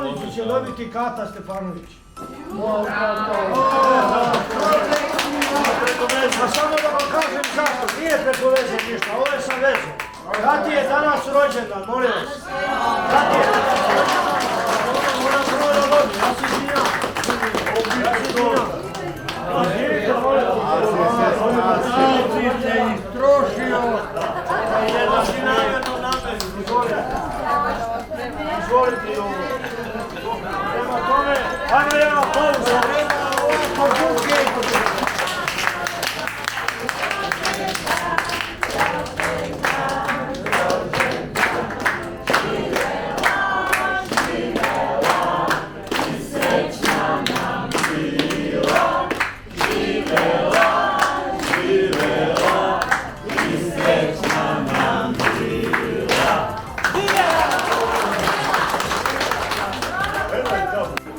Stefanović će dobiti Kata Stefanović. A samo da vam kažem zašto, nije preko veze ništa, ovo je sa vezom. Kati je danas rođendan, molim vas. Kati je danas rođendan. Moram prvo da vodim, ja se izvinjam. Ja se izvinjam. Izvinite, molim vas. Ti se istrošio. Jedan si namjerno namerno, izvolite. Izvolite i ovo. Prema tome, ajmo jedna pauza, nema ovako buke.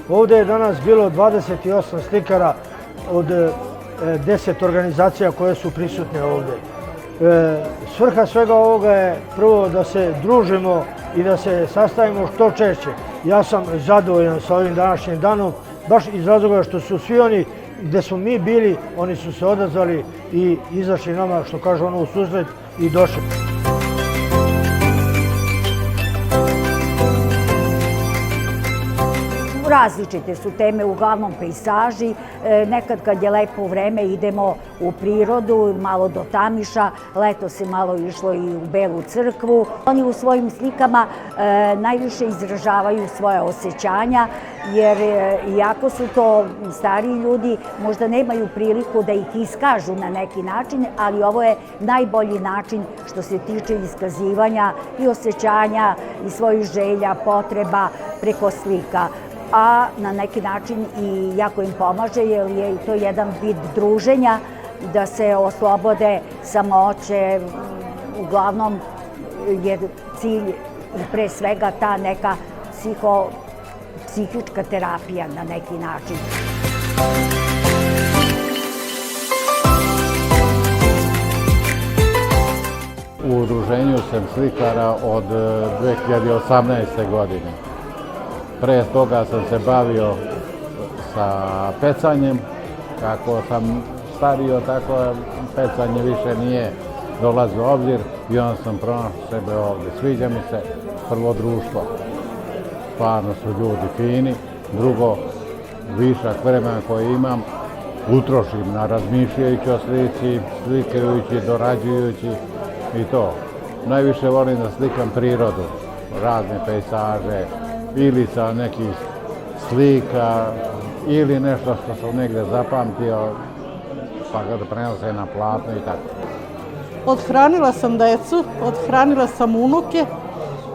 Ovdje je danas bilo 28 slikara od 10 organizacija koje su prisutne ovdje. Svrha svega ovoga je prvo da se družimo i da se sastavimo što češće. Ja sam zadovoljan sa ovim današnjim danom, baš iz razloga što su svi oni gdje smo mi bili, oni su se odazvali i izašli nama, što kaže ono, u susret i došli. Različite su teme, uglavnom pejsaži. Nekad kad je lepo vreme idemo u prirodu, malo do Tamiša, leto se malo išlo i u Belu crkvu. Oni u svojim slikama najviše izražavaju svoje osjećanja, jer iako su to stariji ljudi, možda nemaju priliku da ih iskažu na neki način, ali ovo je najbolji način što se tiče iskazivanja i osjećanja i svojih želja, potreba preko slika. A na neki način i jako im pomaže, jer je to jedan vid druženja, da se oslobode samoće. Uglavnom je cilj i pre svega ta neka psihička terapija na neki način. U udruženju sam slikara od 2018. godine. Pre toga sam se bavio sa pecanjem. Kako sam stario, tako pecanje više nije dolazio u obzir i onda sam pronašao sebe ovdje. Sviđa mi se prvo društvo. Stvarno su ljudi fini. Drugo, višak vremena koji imam utrošim na razmišljajući o slici, slikajući, dorađujući i to. Najviše volim da slikam prirodu, razne pejsaže, ili sa nekih slika, ili nešto što sam negdje zapamtio, pa ga da prenose na platno i tako. Odhranila sam decu, odhranila sam unuke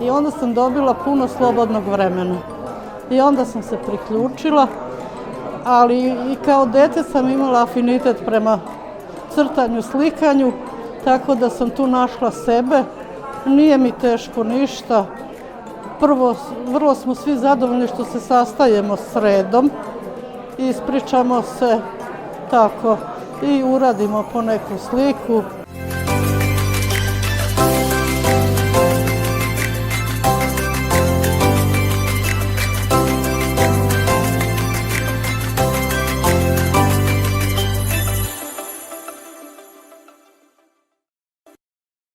i onda sam dobila puno slobodnog vremena. I onda sam se priključila, ali i kao dete sam imala afinitet prema crtanju, slikanju, tako da sam tu našla sebe. Nije mi teško ništa. Prvo, vrlo smo svi zadovoljni što se sastajemo sredom, ispričamo se tako i uradimo po neku sliku.